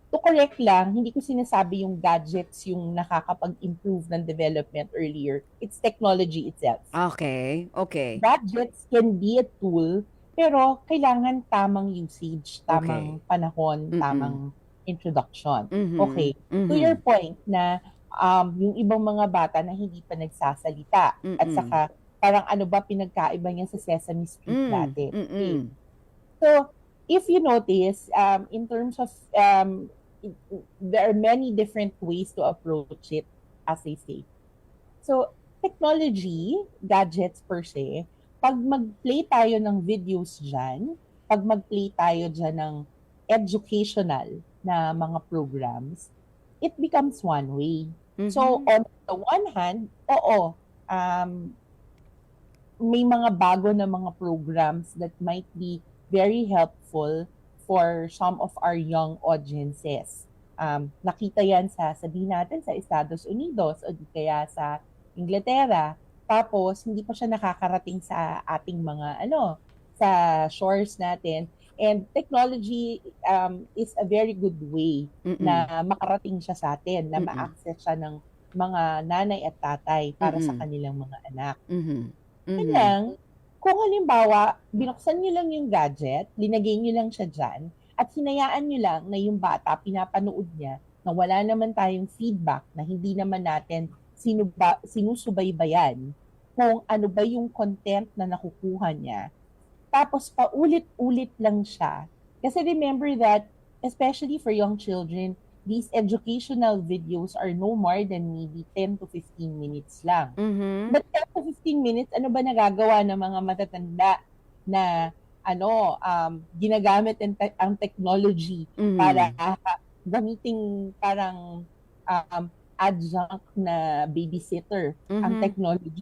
To correct lang, hindi ko sinasabi yung gadgets yung nakakapag-improve ng development earlier. It's technology itself. Okay. Okay. Gadgets can be a tool, pero kailangan tamang usage, tamang panahon, Mm-mm. tamang introduction. Mhm. Okay. To Mhm. your point na yung ibang mga bata na hindi pa nagsasalita at Mm-mm. saka parang ano ba pinagkaiba niya sa Sesame Street dati. Mm-mm. So, if you notice, in terms of, there are many different ways to approach it, as I say. So, technology, gadgets per se, pag mag-play tayo ng videos dyan, pag mag-play tayo dyan ng educational na mga programs, it becomes one way. So, on the one hand, oo, may mga bago na mga programs that might be very helpful for some of our young audiences. Nakita yan sabihin natin sa Estados Unidos o di kaya sa Inglaterra. Tapos, hindi pa siya nakakarating sa ating mga, sa shores natin. And technology is a very good way na makarating siya sa atin, na ma-access siya ng mga nanay at tatay para sa kanilang mga anak. Yun lang, kung halimbawa, binuksan nyo lang yung gadget, linagay nyo lang siya dyan, at hinayaan nyo lang na yung bata, pinapanood niya, na wala naman tayong feedback, na hindi naman natin sinusubaybayan kung ano ba yung content na nakukuha niya. Tapos paulit-ulit lang siya. Kasi remember that, especially for young children, these educational videos are no more than maybe 10 to 15 minutes lang. But 10 to 15 minutes, ano ba nagagawa ng mga matatanda na ginagamit ang technology para gamiting parang adjunct na babysitter ang technology.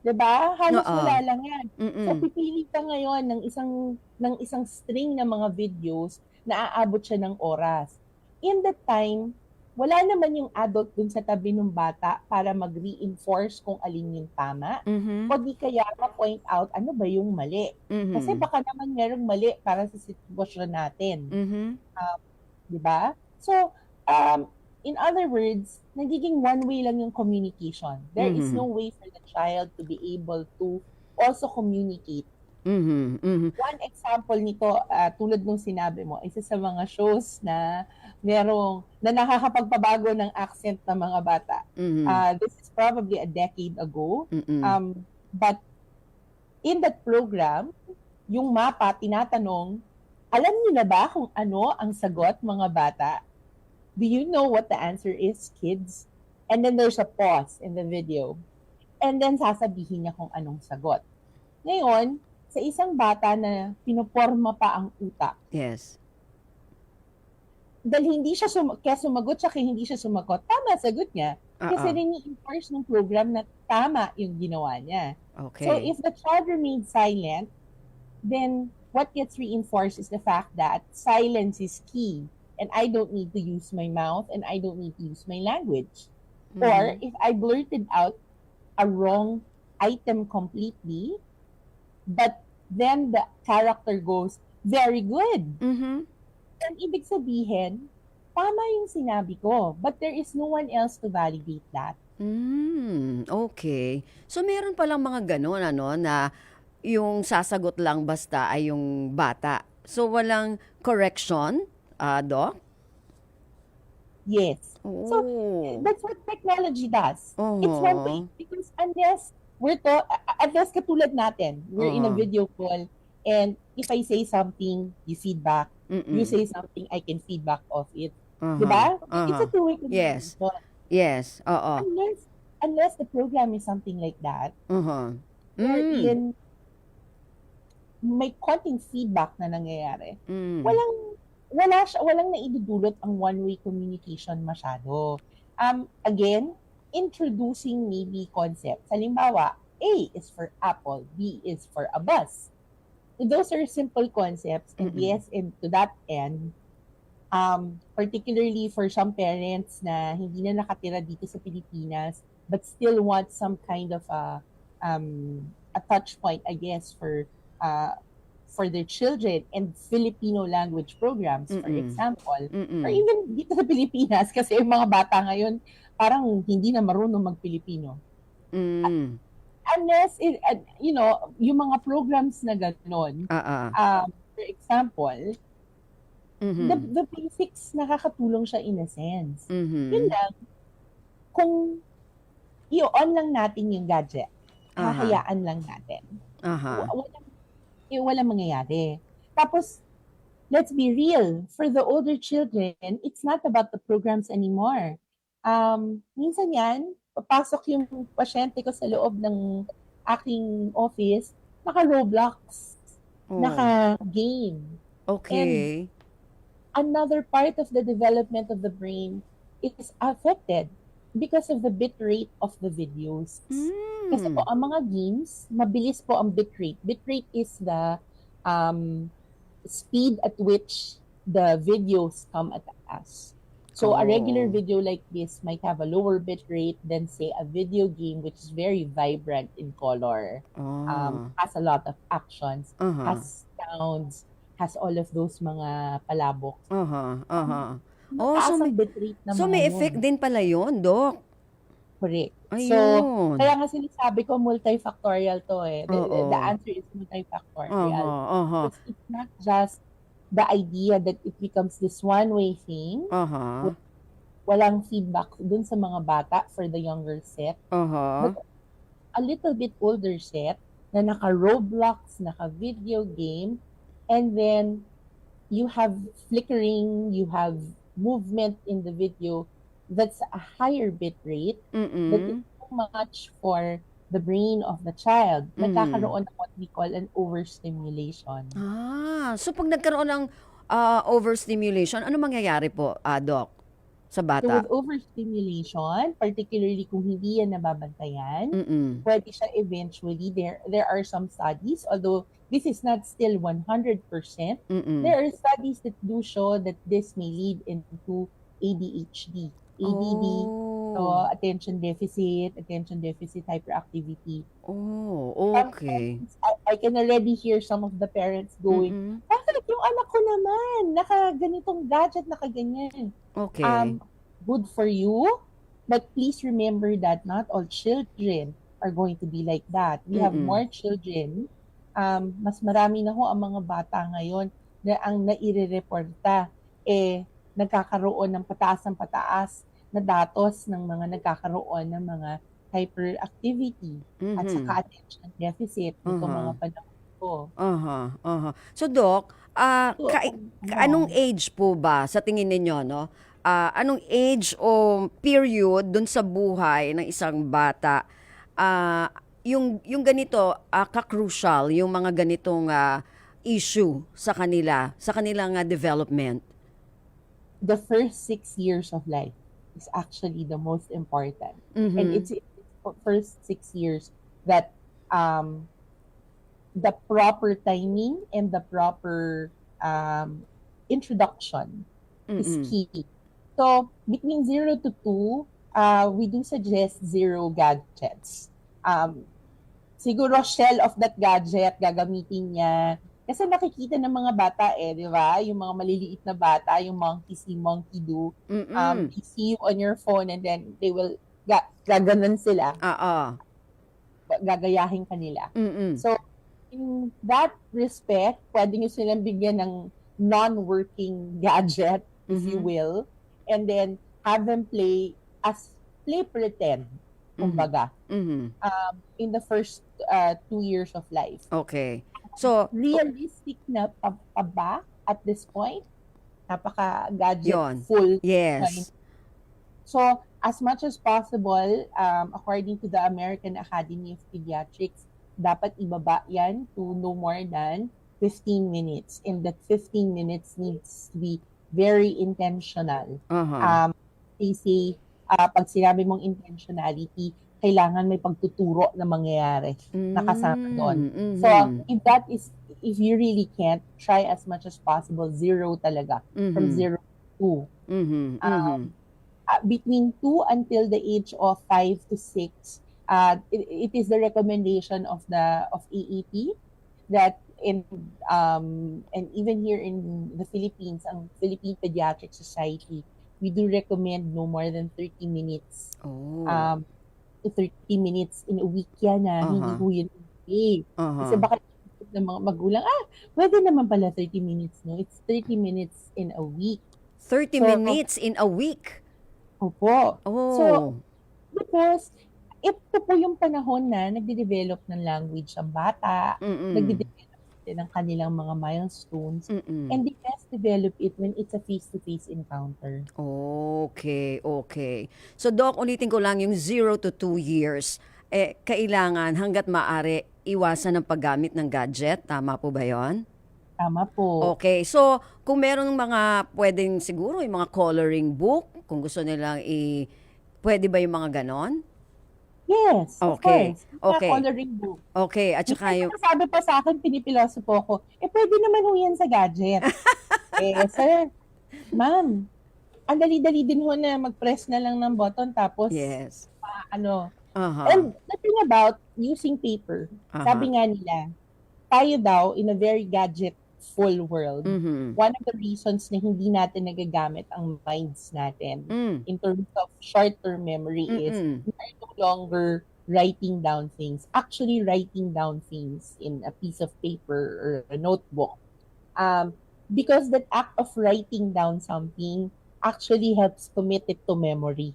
'Di ba? Halos wala lang 'yan. So pipili ka ngayon ng isang string ng mga videos na aabot siya ng oras. In that time, wala naman yung adult dun sa tabi ng bata para mag-reinforce kung alin yung tama. O di kaya ma-point out ano ba yung mali. Kasi baka naman merong mali para sa sitwasyon natin. Di ba? So, in other words, nagiging one way lang yung communication. There is no way for the child to be able to also communicate. One example nito, tulad nung sinabi mo, isa sa mga shows na nakakapagpabago ng accent ng mga bata. This is probably a decade ago. But in that program, yung mapa tinatanong, alam niyo na ba kung ano ang sagot mga bata? Do you know what the answer is, kids? And then there's a pause in the video. And then sasabihin niya kung anong sagot. Ngayon, sa isang bata na pinoporma pa ang utak. Yes. Dahil hindi siya kaya sumagot siya, kaya hindi siya sumagot, tama sagot niya. Kasi rini-enforce ng program na tama yung ginawa niya. Okay. So if the child remained silent, then what gets reinforced is the fact that silence is key. And I don't need to use my mouth and I don't need to use my language. Or if I blurted out a wrong item completely, but then the character goes, very good. And ibig sabihin, tama yung sinabi ko, but there is no one else to validate that. Okay. So meron palang mga ganun, na yung sasagot lang basta ay yung bata. So walang correction, Doc? Yes. So that's what technology does. It's one way, because unless katulad natin, we're in a video call, and if I say something, you feedback. You say something, I can feedback off it. Diba? It's a two-way communication. Yes. Unless the program is something like that, wherein may konting feedback na nangyayari, walang naidudulot ang one-way communication masyado. Again, introducing maybe concepts. Halimbawa, A is for apple, B is for a bus. Those are simple concepts, and yes, and to that end, particularly for some parents na hindi na nakatira dito sa Pilipinas, but still want some kind of a touch point, I guess, for for their children and Filipino language programs, for example, Mm-mm. or even dito sa Pilipinas, kasi yung mga bata ngayon, parang hindi na marunong mag-Pilipino. Mm. Unless, yung mga programs na gano'n, for example, the basics, nakakatulong siya in a sense. Yun lang, kung i-on lang natin yung gadget, hahayaan lang natin. Walang mangyayari. Tapos, let's be real, for the older children, it's not about the programs anymore. Minsan yan, papasok yung pasyente ko sa loob ng aking office, naka-Roblox, naka-game. Okay. And another part of the development of the brain is affected because of the bit rate of the videos. Kasi po, ang mga games, mabilis po ang bit rate. Bit rate is the speed at which the videos come at us. So a regular video like this might have a lower bit rate than, say, a video game which is very vibrant in color, has a lot of actions, has sounds, has all of those mga palabok. So may effect din pala yun, Doc. Correct. Ayun. So, kaya nga sinasabi ko multifactorial to eh. The answer is multifactorial. Because it's not just the idea that it becomes this one-way thing. Walang feedback dun sa mga bata for the younger set. But a little bit older set na naka-Roblox, naka-video game, and then you have flickering, you have movement in the video that's a higher bit rate that is too much for the brain of the child. Nagkakaroon ng what we call an overstimulation. So pag nagkaroon ng overstimulation, ano mangyayari po, Doc, sa So bata? with overstimulation, particularly kung hindi yan nababantayan, pwede siya eventually, there are some studies, although this is not still 100%, there are studies that do show that this may lead into ADHD, ADD, so attention deficit hyperactivity. Okay. I can already hear some of the parents going, bakit yung anak ko naman, naka-ganitong gadget, naka-ganyan. Okay. Good for you, but please remember that not all children are going to be like that. We have more children. Mas marami na ho ang mga bata ngayon na ang naire-reporta nagkakaroon ng pataas na datos ng mga nagkakaroon ng mga hyperactivity at saka attention deficit nitong mga panahon ko. So Doc, anong age po ba sa tingin ninyo, no? Anong age o period dun sa buhay ng isang bata yung ganito ka-crucial, yung mga ganitong issue sa kanilang development? The first 6 years of life is actually the most important. And it's first 6 years that the proper timing and the proper introduction is key. So between 0 to 2, we do suggest 0 gadgets. Siguro shell of that gadget gagamitin niya. Kasi nakikita ng mga bata di ba? Yung mga maliliit na bata, yung monkey see, monkey do. They see you on your phone and then they will gaganon sila. Gagayahin kanila. So, in that respect, pwede nyo silang bigyan ng non-working gadget, if you will, and then have them play pretend, kumbaga, in the first 2 years of life. Okay. So, realistic na pa ba at this point? Napaka-gadget full. Yes. So, as much as possible, according to the American Academy of Pediatrics, dapat ibaba yan to no more than 15 minutes. And that 15 minutes needs to be very intentional. They say, pag sinabi mong intentionality, kailangan may pagtuturo na mangyayari nakasama doon. So, if you really can't, try as much as possible 0 talaga. From 0 to 2. Between 2 until the age of 5 to 6, it is the recommendation of AAP that and even here in the Philippines, ang Philippine Pediatric Society, we do recommend no more than 30 minutes. Oh. 30 minutes in a week yan hindi ko yun day. Kasi baka ng mga magulang, pwede naman pala 30 minutes, no? It's 30 minutes in a week. 30 minutes in a week? Opo. Oh. So, because ito po yung panahon na nagde-develop ng language ang bata, nagde-develop din ng kanilang mga milestones, and they best develop it when it's a face-to-face encounter. Okay. So, Doc, ulitin ko lang yung 0 to 2 years. Kailangan hanggat maaari iwasan ang paggamit ng gadget. Tama po ba yon? Tama po. Okay. So, kung meron mga pwedeng siguro yung mga coloring book, kung gusto nilang pwede ba yung mga ganon? Yes, of Okay. course. Okay. Coloring book. Okay. At saka yung... Sabi pa sa akin, pinipilosopo ko, pwede naman ho yan sa gadget. Sir, ma'am, ang dali-dali din ho na mag-press na lang ng button tapos, Yes. And the thing about using paper, sabi nga nila, tayo daw in a very gadget-full world, one of the reasons na hindi natin nagagamit ang minds natin in terms of short-term memory is we are no longer writing down things. Actually writing down things in a piece of paper or a notebook. Because that act of writing down something actually helps commit it to memory.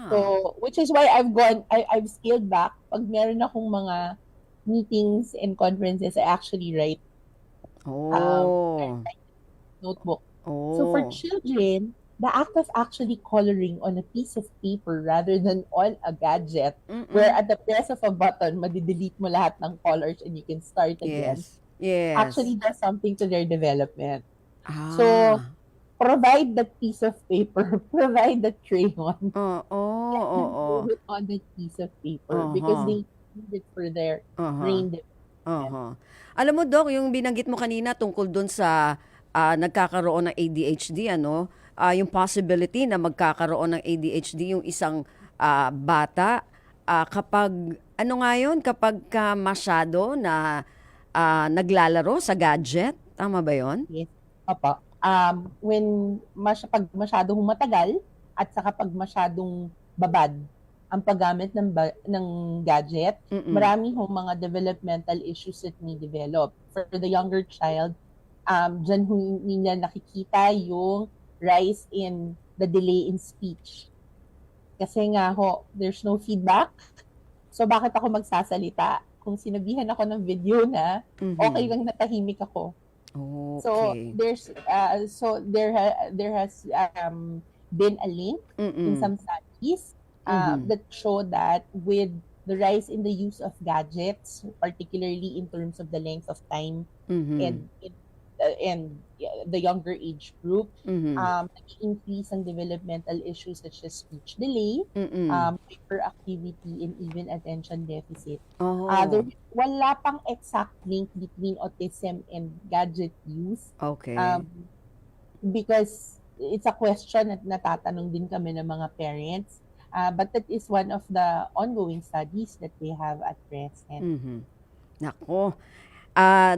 So, which is why I've scaled back. Pag meron akong mga meetings and conferences, I actually write notebook. So for children, the act of actually coloring on a piece of paper rather than on a gadget, where at the press of a button, madidelete mo lahat ng colors and you can start again, Yes. actually does something to their development. So, provide that piece of paper, provide that crayon, and it on that piece of paper because they need it for their brain development. Alam mo, Doc, yung binanggit mo kanina tungkol dun sa nagkakaroon ng ADHD, yung possibility na magkakaroon ng ADHD yung isang bata kapag, kapag masyado na naglalaro sa gadget. Tama ba yon? Yes. Opo. When pag masyadong matagal at saka pag masyadong babad ang paggamit ng gadget, marami hong mga developmental issues that may develop. For the younger child, dyan nila nakikita yung rise in the delay in speech. Kasi nga there's no feedback. So bakit ako magsasalita? Kung sinabihan ako ng video na, okay lang natahimik ako. So there has been a link in some studies that show that with the rise in the use of gadgets, particularly in terms of the length of time and the younger age group, increase ang developmental issues such as speech delay, hyperactivity, and even attention deficit. Wala pang exact link between autism and gadget use. Okay. Because it's a question at natatanong din kami ng mga parents. But that is one of the ongoing studies that we have at present. Nako.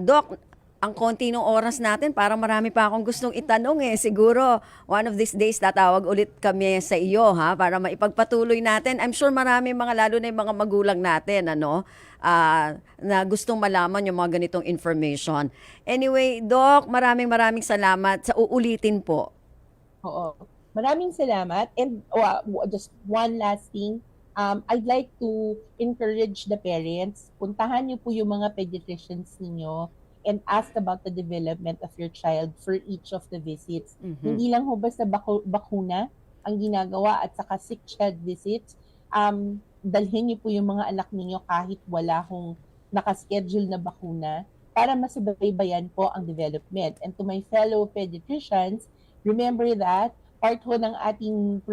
Doc, ang konti ng oras natin, parang marami pa akong gustong itanong Siguro, one of these days, tatawag ulit kami sa iyo, para maipagpatuloy natin. I'm sure marami lalo na yung mga magulang natin, na gustong malaman yung mga ganitong information. Anyway, Doc, maraming salamat sa uulitin po. Oo. Maraming salamat. And just one last thing, I'd like to encourage the parents, puntahan niyo po yung mga pediatricians ninyo and ask about the development of your child for each of the visits. Hindi lang basta bakuna ang ginagawa at saka sick child visits. Dalhin niyo po yung mga anak ninyo kahit wala nakaschedule na bakuna para masubaybayan po ang development. And to my fellow pediatricians, remember that part ng ating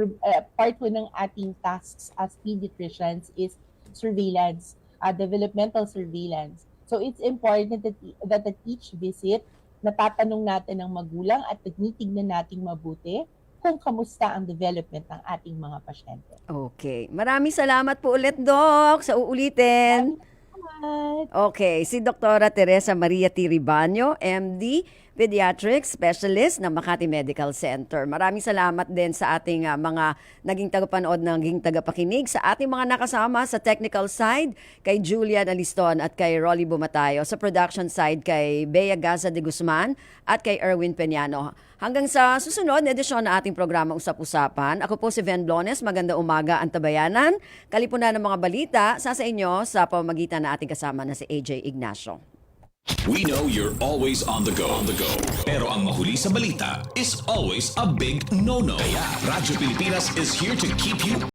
tasks as pediatricians is surveillance, developmental surveillance. So it's important that at each visit, natatanong natin ang magulang at tinitignan nating mabuti kung kamusta ang development ng ating mga pasyente. Okay. Maraming salamat po ulit, Doc, sa uulitin. Salamat. Okay, si Dr. Teresa Maria Tiribanyo, MD, Pediatric Specialist ng Makati Medical Center. Maraming salamat din sa ating mga naging tagapanood, naging tagapakinig, sa ating mga nakasama sa technical side, kay Julian Aliston at kay Rolly Bumatayo, sa production side kay Bea Gaza de Guzman at kay Erwin Peñano. Hanggang sa susunod na edisyon na ating programa Usap-Usapan, ako po si Ven Blones, maganda umaga ang tabayanan. Kalipunan ng mga balita, sa inyo sa pamamagitan na ating kasama na si AJ Ignacio. We know you're always on the go. Pero ang mahuli sa balita is always a big no-no. Kaya Radyo Pilipinas is here to keep you